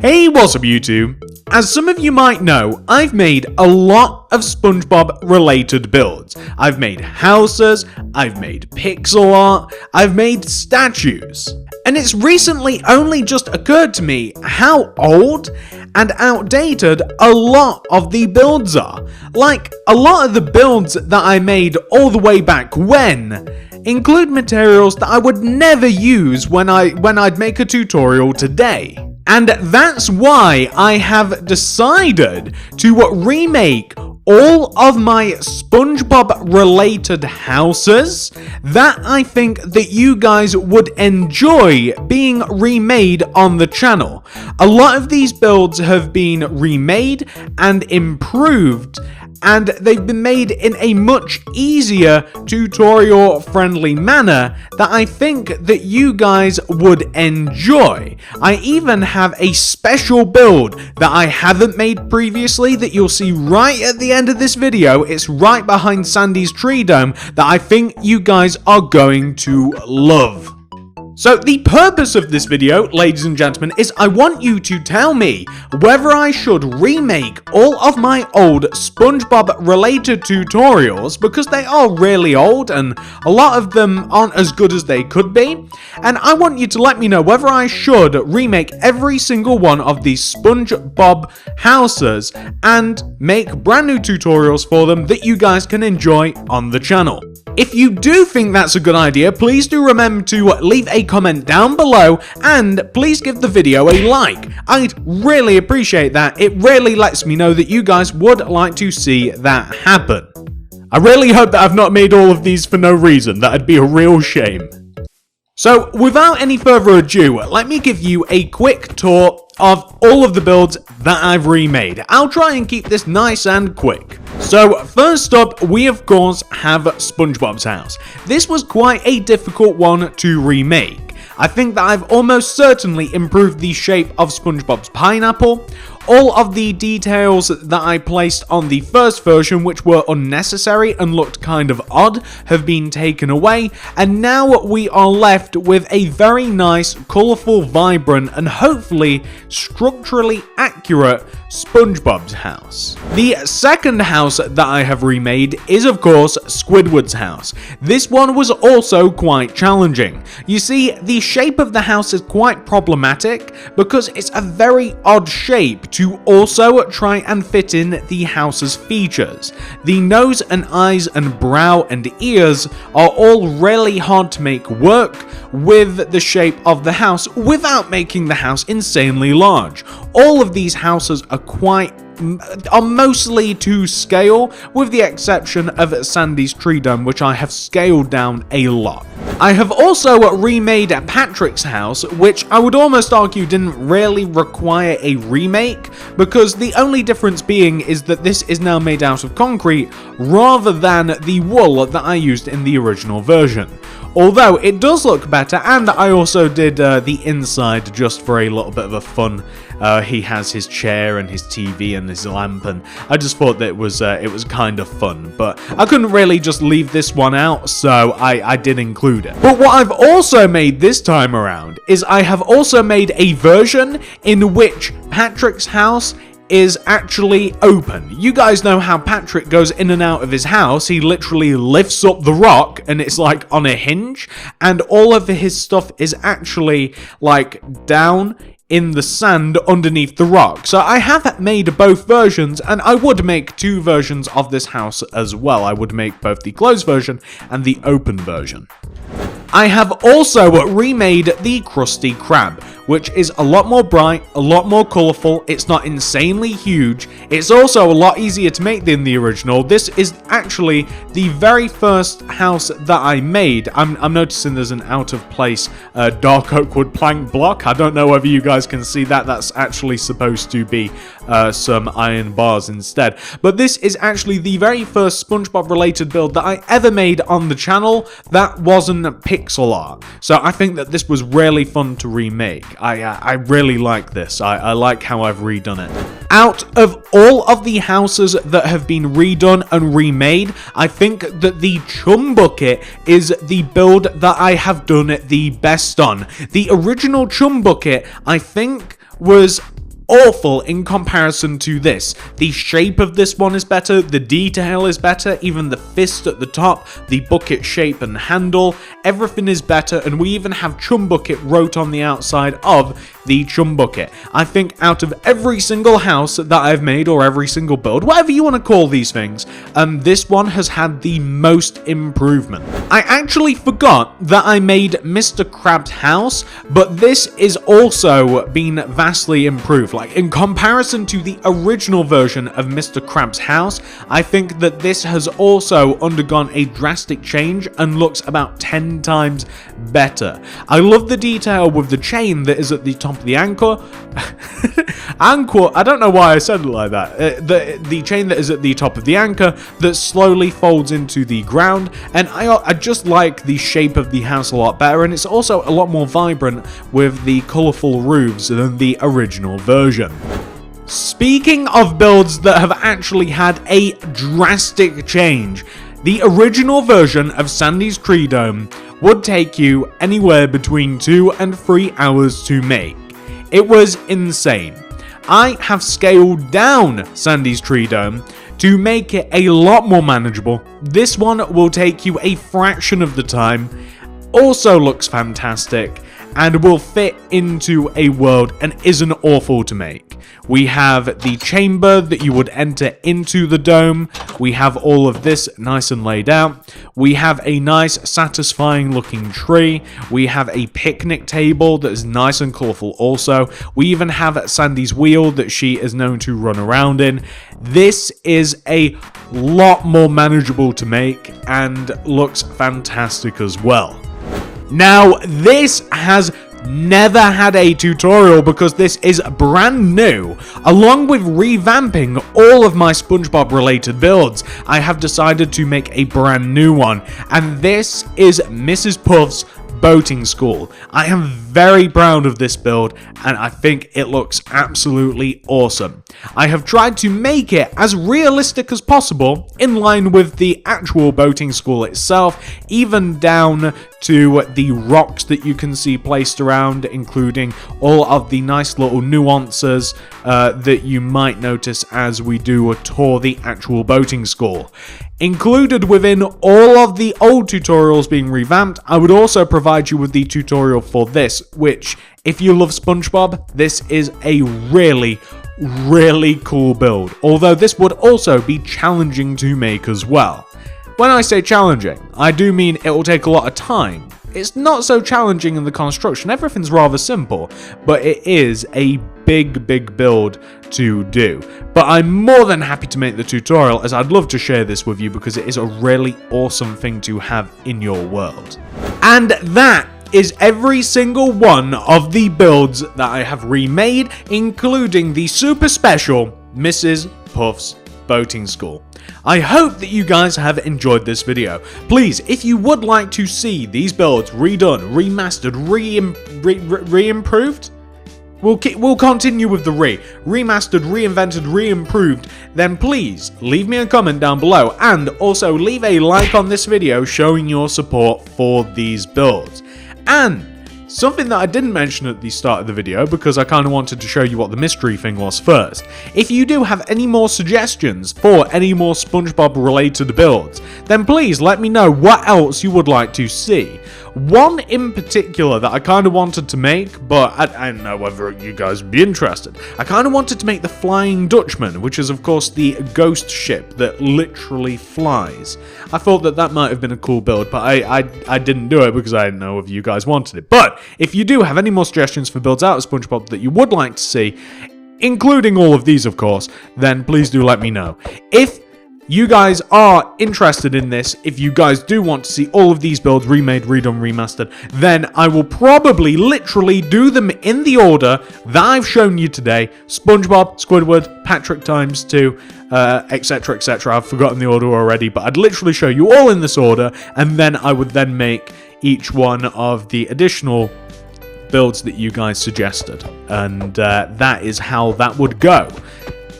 Hey, what's up YouTube? As some of you might know, I've made a lot of SpongeBob related builds. I've made houses, I've made pixel art, I've made statues. And it's recently only just occurred to me how old and outdated a lot of the builds are. Like, a lot of the builds that I made all the way back when include materials that I would never use when I'd make a tutorial today. And that's why I have decided to remake all of my SpongeBob related houses that I think that you guys would enjoy being remade on the channel. A lot of these builds have been remade and improved, and they've been made in a much easier tutorial friendly manner that I think that you guys would enjoy. I even have a special build that I haven't made previously that you'll see right at the end of this video. It's right behind Sandy's Treedome that I think you guys are going to love. So the purpose of this video, ladies and gentlemen, is I want you to tell me whether I should remake all of my old SpongeBob related tutorials, because they are really old and a lot of them aren't as good as they could be. And I want you to let me know whether I should remake every single one of these SpongeBob houses and make brand new tutorials for them that you guys can enjoy on the channel. If you do think that's a good idea, please do remember to leave a comment down below and please give the video a like. I'd really appreciate that. It really lets me know that you guys would like to see that happen. I really hope that I've not made all of these for no reason. That'd be a real shame. So without any further ado, let me give you a quick tour of all of the builds that I've remade. I'll try and keep this nice and quick. So first up, we of course have SpongeBob's house. This was quite a difficult one to remake. I think that I've almost certainly improved the shape of SpongeBob's pineapple. All of the details that I placed on the first version, which were unnecessary and looked kind of odd, have been taken away, and now we are left with a very nice, colourful, vibrant, and hopefully structurally accurate SpongeBob's house. The second house that I have remade is of course Squidward's house. This one was also quite challenging. You see, the shape of the house is quite problematic because it's a very odd shape to also try and fit in the house's features. The nose and eyes and brow and ears are all really hard to make work with the shape of the house without making the house insanely large. All of these houses are mostly to scale, with the exception of Sandy's Treedome, which I have scaled down a lot. I have also remade Patrick's house, which I would almost argue didn't really require a remake, because the only difference being is that this is now made out of concrete rather than the wool that I used in the original version. Although it does look better, and I also did the inside just for a little bit of a fun. He has his chair and his TV and his lamp, and I just thought that it was kind of fun. But I couldn't really just leave this one out, so I did include it. But what I've also made this time around is I have also made a version in which Patrick's house is actually open. You guys know how Patrick goes in and out of his house. He literally lifts up the rock and it's like on a hinge, and all of his stuff is actually like down in the sand underneath the rock. So I have made both versions, and I would make two versions of this house as well. I would make both the closed version and the open version. I have also remade the Krusty Krab, which is a lot more bright, a lot more colourful. It's not insanely huge. It's also a lot easier to make than the original. This is actually the very first house that I made. I'm noticing there's an out of place dark oak wood plank block. I don't know whether you guys can see that. That's actually supposed to be some iron bars instead. But this is actually the very first SpongeBob related build that I ever made on the channel that wasn't pixel art. So I think that this was really fun to remake. I really like this. I like how I've redone it. Out of all of the houses that have been redone and remade, I think that the Chumbucket is the build that I have done the best on. The original Chumbucket, I think, was awful in comparison to this. The shape of this one is better, the detail is better, even the fist at the top, the bucket shape and handle, everything is better, and we even have Chumbucket wrote on the outside of the Chumbucket. I think out of every single house that I've made, or every single build, whatever you want to call these things, this one has had the most improvement. I actually forgot that I made Mr. Krabs' house, but this is also been vastly improved. Like, in comparison to the original version of Mr. Krabs' house, I think that this has also undergone a drastic change and looks about 10 times better. I love the detail with the chain that is at the top of the anchor. Anchor, I don't know why I said it like that. The chain that is at the top of the anchor that slowly folds into the ground, and I just like the shape of the house a lot better, and it's also a lot more vibrant with the colourful roofs than the original version. Speaking of builds that have actually had a drastic change, the original version of Sandy's Treedome would take you anywhere between 2 and 3 hours to make. It was insane. I have scaled down Sandy's Treedome to make it a lot more manageable. This one will take you a fraction of the time, also looks fantastic, and will fit into a world and isn't awful to make. We have the chamber that you would enter into the dome. We have all of this nice and laid out. We have a nice satisfying looking tree. We have a picnic table that is nice and colourful also. We even have Sandy's wheel that she is known to run around in. This is a lot more manageable to make and looks fantastic as well. Now, this has never had a tutorial because this is brand new. Along with revamping all of my SpongeBob related builds, I have decided to make a brand new one, and this is Mrs. Puff's boating school. I am very proud of this build, and I think it looks absolutely awesome. I have tried to make it as realistic as possible, in line with the actual boating school itself, even down to the rocks that you can see placed around, including all of the nice little nuances that you might notice as we do a tour the actual boating school. Included within all of the old tutorials being revamped, I would also provide you with the tutorial for this, which, if you love SpongeBob, this is a really cool build, although this would also be challenging to make as well. When I say challenging, I do mean it will take a lot of time. It's not so challenging in the construction, everything's rather simple, but it is a big build to do. But I'm more than happy to make the tutorial, as I'd love to share this with you because it is a really awesome thing to have in your world. And that is every single one of the builds that I have remade, including the super special Mrs. Puff's boating school. I hope that you guys have enjoyed this video. Please, if you would like to see these builds redone, remastered, re-improved, we'll continue with the remastered, reinvented, re-improved, then please leave me a comment down below, and also leave a like on this video showing your support for these builds. And something that I didn't mention at the start of the video, because I kind of wanted to show you what the mystery thing was first. If you do have any more suggestions for any more SpongeBob related builds, then please let me know what else you would like to see. One in particular that I kind of wanted to make, but I don't know whether you guys would be interested. I kind of wanted to make the Flying Dutchman, which is of course the ghost ship that literally flies. I thought that that might have been a cool build, but I didn't do it because I didn't know if you guys wanted it. But if you do have any more suggestions for builds out of SpongeBob that you would like to see, including all of these of course, then please do let me know. If you guys are interested in this, if you guys do want to see all of these builds remade, redone, remastered, then I will probably literally do them in the order that I've shown you today. SpongeBob, Squidward, Patrick times 2, etc, etc. I've forgotten the order already, but I'd literally show you all in this order, and then I would then make each one of the additional builds that you guys suggested. And that is how that would go.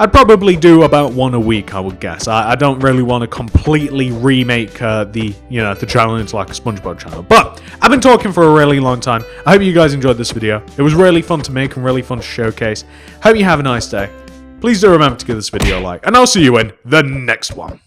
I'd probably do about one a week, I would guess. I don't really want to completely remake the channel into like a SpongeBob channel. But I've been talking for a really long time. I hope you guys enjoyed this video. It was really fun to make and really fun to showcase. Hope you have a nice day. Please do remember to give this video a like, and I'll see you in the next one.